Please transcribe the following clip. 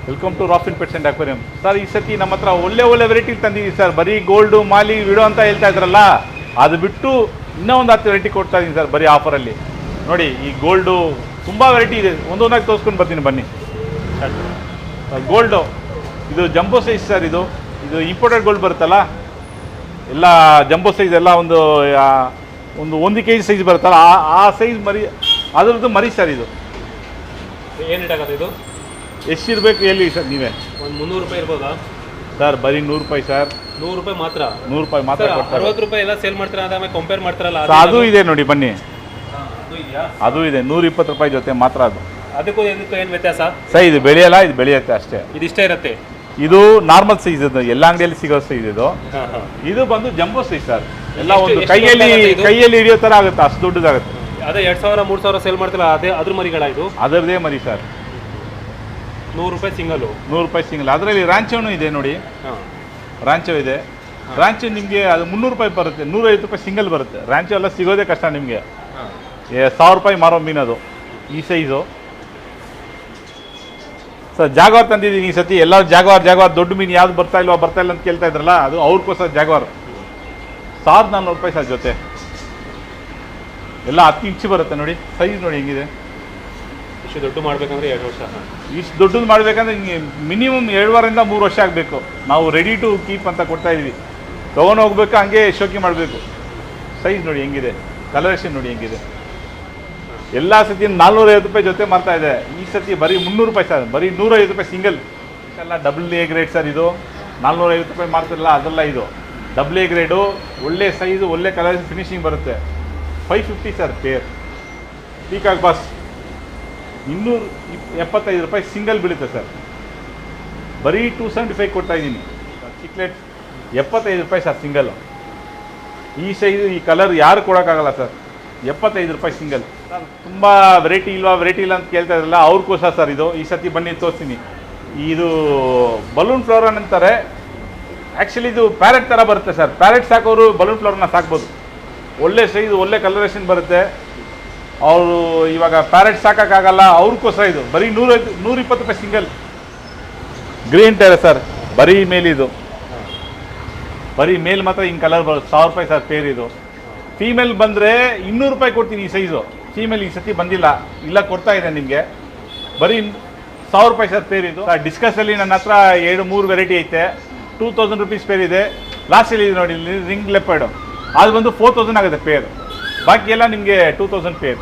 Welcome to Rafin pets and aquarium. Sir ಈ ಸತಿ ನಮ್ಮ ಹತ್ರ ಒಳ್ಳೆ ವೆರೈಟಿ ತಂದಿದ್ದೀವಿ ಸರ್. ಬರೀ ಗೋಲ್ಡು ಮಾಲಿ ವಿಡೋ ಅಂತ ಹೇಳ್ತಾ ಇದ್ರಲ್ಲ, ಅದು ಬಿಟ್ಟು ಇನ್ನೂ ಒಂದು 10 ವೆರೈಟಿ ಕೊಡ್ತಾ ಇದ್ದೀನಿ ಸರ್ ಬರೀ ಆಫರಲ್ಲಿ. ನೋಡಿ ಈ ಗೋಲ್ಡು ತುಂಬ ವೆರೈಟಿ ಇದೆ, ಒಂದೊಂದಾಗಿ ತೋರಿಸ್ಕೊಂಡು ಬರ್ತೀನಿ ಬನ್ನಿ. ಗೋಲ್ಡು ಇದು ಜಂಬೋ ಸೈಜ್ ಸರ್. ಇದು ಇಂಪೋರ್ಟೆಡ್ ಗೋಲ್ಡ್ ಬರುತ್ತಲ್ಲ, ಎಲ್ಲ ಜಂಬೋ ಸೈಜ್ ಎಲ್ಲ ಒಂದು 1 kg ಸೈಜ್ ಬರುತ್ತಲ್ಲ, ಆ ಸೈಜ್ ಮರಿ, ಅದರದ್ದು ಮರಿ ಸರ್. ಇದು ಏನು ರೇಟ್ ಆಗುತ್ತೆ? ಇದು ಎಷ್ಟಿರಬೇಕು ಹೇಳಿ ಸರ್ ನೀವೇ. ಒಂದು 300 ರೂಪಾಯಿ ಇರ್ಬೋದಾ ಸರ್? ಬರೀ 100 ರೂಪಾಯಿ ಸರ್. 100 ರೂಪಾಯಿ ಮಾತ್ರ? 100 ರೂಪಾಯಿ ಮಾತ್ರ. 60 ರೂಪಾಯಿ ಎಲ್ಲ ಸೇಲ್ ಮಾಡ್ತೀರಾ, ಅದಾದ್ಮೇಲೆ ಕಂಪೇರ್ ಮಾಡ್ತಾರಲ್ಲ, ಅದು ಇದೆ ನೋಡಿ ಬನ್ನಿ. ಅದು ಇದೆಯಾ? ಅದು ಇದೆ 120 ರೂಪಾಯಿ ಜೊತೆ ಮಾತ್ರ. ಅದು ಅದಕ್ಕೂ ಇದಕ್ಕೂ ಏನು ವ್ಯತ್ಯಾಸ ಸರ್? ಇದು ಬೆಳೆಯಲ್ಲ, ಇದು ಬೆಳೆಯುತ್ತೆ ಅಷ್ಟೇ. ಇದಿಷ್ಟೇ ಇರುತ್ತೆ. ಇದು ನಾರ್ಮಲ್ ಸೈಜ್, ಇದು ಎಲ್ಲ ಅಂಗಡಿಯಲ್ಲಿ ಸಿಗೋ ಸೈಜ್. ಇದು ಬಂದು ಜಂಬೋ ಸೈಜ್ ಸರ್. ಎಲ್ಲ ಒಂದು ಕೈಯಲ್ಲಿ ಹಿಡಿಯೋ ಥರ ಆಗುತ್ತೆ, ಅಷ್ಟು ದೊಡ್ಡದಾಗುತ್ತೆ. ಅದೇ 2000 3000 ಸೇಲ್ ಮಾಡ್ತಿಲ್ಲ, ಅದೇ ಅದ್ರ ಮರಿಗಳ? ಇದು ಅದರದೇ ಮರಿ ಸರ್. 100 ರೂಪಾಯಿ ಸಿಂಗಲು? 100 ರೂಪಾಯಿ ಸಿಂಗಲ್. ಅದರಲ್ಲಿ ರಾಂಚೋನು ಇದೆ ನೋಡಿ, ರಾಂಚೋ ಇದೆ. ರಾಂಚೋ ನಿಮಗೆ ಅದು 300 ರೂಪಾಯಿ ಬರುತ್ತೆ, 150 ರೂಪಾಯಿ ಸಿಂಗಲ್ ಬರುತ್ತೆ. ರಾಂಚೋ ಎಲ್ಲ ಸಿಗೋದೇ ಕಷ್ಟ ನಿಮಗೆ. 1000 ರೂಪಾಯಿ ಮಾರೋ ಮೀನು ಅದು, ಈ ಸೈಜು ಸರ್. ಜಾಗ್ವಾರ್ ತಂದಿದ್ದೀನಿ ಈ ಸತಿ. ಎಲ್ಲ ಜಾಗ್ವಾರ್ ದೊಡ್ಡ ಮೀನು ಯಾವ್ದು ಬರ್ತಾ ಇಲ್ಲ ಅಂತ ಕೇಳ್ತಾ ಇದ್ರಲ್ಲ, ಅದು ಅವ್ರಿಗೋಸ್ಕರ ಜಾಗ್ವಾರ್. 1400 ರೂಪಾಯಿ ಸರ್ ಜೊತೆ. ಎಲ್ಲ 10 ಇಂಚು ಬರುತ್ತೆ ನೋಡಿ, ಸೈಜ್ ನೋಡಿ ಹೆಂಗಿದೆ. ಇಷ್ಟು ದೊಡ್ಡ ಮಾಡಬೇಕಂದ್ರೆ 2 ವರ್ಷ. ಇಷ್ಟು ದೊಡ್ಡದು ಮಾಡಬೇಕಂದ್ರೆ ಹಿಂಗೆ ಮಿನಿಮಮ್ 2 ವಾರದಿಂದ 3 ವರ್ಷ ಆಗಬೇಕು. ನಾವು ರೆಡಿ ಟು ಕೀಪ್ ಅಂತ ಕೊಡ್ತಾ ಇದ್ದೀವಿ. ತೊಗೊಂಡು ಹೋಗ್ಬೇಕು, ಹಂಗೆ ಶೋಕಿ ಮಾಡಬೇಕು. ಸೈಜ್ ನೋಡಿ ಹೆಂಗಿದೆ, ಕಲರೇಷನ್ ನೋಡಿ ಹೆಂಗಿದೆ. ಎಲ್ಲ ಸತಿ 450 ರೂಪಾಯಿ ಜೊತೆ ಮಾಡ್ತಾ ಇದೆ. ಈ ಸತಿ ಬರೀ 300 ರೂಪಾಯಿ ಸರ್. ಬರೀ 150 ರೂಪಾಯಿ ಸಿಂಗಲ್. ಎಲ್ಲ ಡಬಲ್ ಎ ಗ್ರೇಡ್ ಸರ್. ಇದು 450 ರೂಪಾಯಿ ಮಾಡ್ತಿರಲ್ಲ, ಅದೆಲ್ಲ ಇದು ಡಬಲ್ ಎ ಗ್ರೇಡು. ಒಳ್ಳೆ ಸೈಜು, ಒಳ್ಳೆ ಕಲರ್ ಫಿನಿಶಿಂಗ್ ಬರುತ್ತೆ. 550 ಸರ್ ಪೇರ್. ಪೀಕಾಕ್ ಬಾಸ್ 275 ರೂಪಾಯಿ ಸಿಂಗಲ್ ಬೀಳುತ್ತೆ ಸರ್. ಬರೀ 275 ಕೊಡ್ತಾ ಇದ್ದೀನಿ. ಚಿಕ್ಲೆಟ್ 75 ರೂಪಾಯಿ ಸರ್ ಸಿಂಗಲ್ಲು. ಈ ಸೈಜು, ಈ ಕಲರ್ ಯಾರು ಕೊಡೋಕ್ಕಾಗಲ್ಲ ಸರ್. 75 ರೂಪಾಯಿ ಸಿಂಗಲ್ ಸರ್. ತುಂಬ ವೆರೈಟಿ ಇಲ್ಲ ಅಂತ ಕೇಳ್ತಾ ಇದ್ರಲ್ಲ, ಅವ್ರಿಗೋಸ್ಕರ ಸರ್ ಇದು. ಈ ಸತಿ ಬನ್ನಿ ತೋರಿಸ್ತೀನಿ. ಇದು ಬಲೂನ್ ಫ್ಲವರ್ ಅಂತಾರೆ. ಆ್ಯಕ್ಚುಲಿ ಇದು ಪ್ಯಾರೆಟ್ ಥರ ಬರುತ್ತೆ ಸರ್. ಪ್ಯಾರೆಟ್ ಸಾಕೋರು ಬಲೂನ್ ಫ್ಲವರ್ನ ಸಾಕ್ಬೋದು. ಒಳ್ಳೆ ಸೈಜ್, ಒಳ್ಳೆ ಕಲರೇಷನ್ ಬರುತ್ತೆ. ಅವರು ಇವಾಗ ಪ್ಯಾರೆಟ್ ಸಾಕೋಕ್ಕಾಗಲ್ಲ, ಅವ್ರಿಗೋಸ್ಕರ ಇದು. ಬರೀ 120 ರೂಪಾಯಿ ಸಿಂಗಲ್. Green tyre sir. ಬರೀ ಮೇಲಿದು, ಬರೀ ಮೇಲ್ ಮಾತ್ರ ಹಿಂಗೆ ಕಲರ್ ಬರುತ್ತೆ. 1000 ರೂಪಾಯಿ ಸರ್ ಪೇರ್ ಇದು. ಫೀಮೇಲ್ ಬಂದರೆ 200 ರೂಪಾಯಿ ಕೊಡ್ತೀನಿ ಈ ಸೈಜು. ಫೀಮೇಲ್ ಈ ಸತಿ ಬಂದಿಲ್ಲ, ಇಲ್ಲ ಕೊಡ್ತಾ ಇದೆ ನಿಮಗೆ. ಬರೀ 1000 ರೂಪಾಯಿ ಸರ್ ಪೇರ್ ಇದು. ಡಿಸ್ಕಸಲ್ಲಿ ನನ್ನ ಹತ್ರ 2-3 ವೆರೈಟಿ ಐತೆ. 2000 ರೂಪೀಸ್ ಪೇರ್ ಇದೆ. ಲಾಸ್ಟಲ್ಲಿ ಇದೆ ನೋಡಿ ರಿಂಗ್ ಲೆಪರ್ಡು, ಅದು ಬಂದು 4000 ಆಗುತ್ತೆ ಪೇರ್. ಬಾಕಿ ಎಲ್ಲ ನಿಮಗೆ 2000 ಪೇರ್.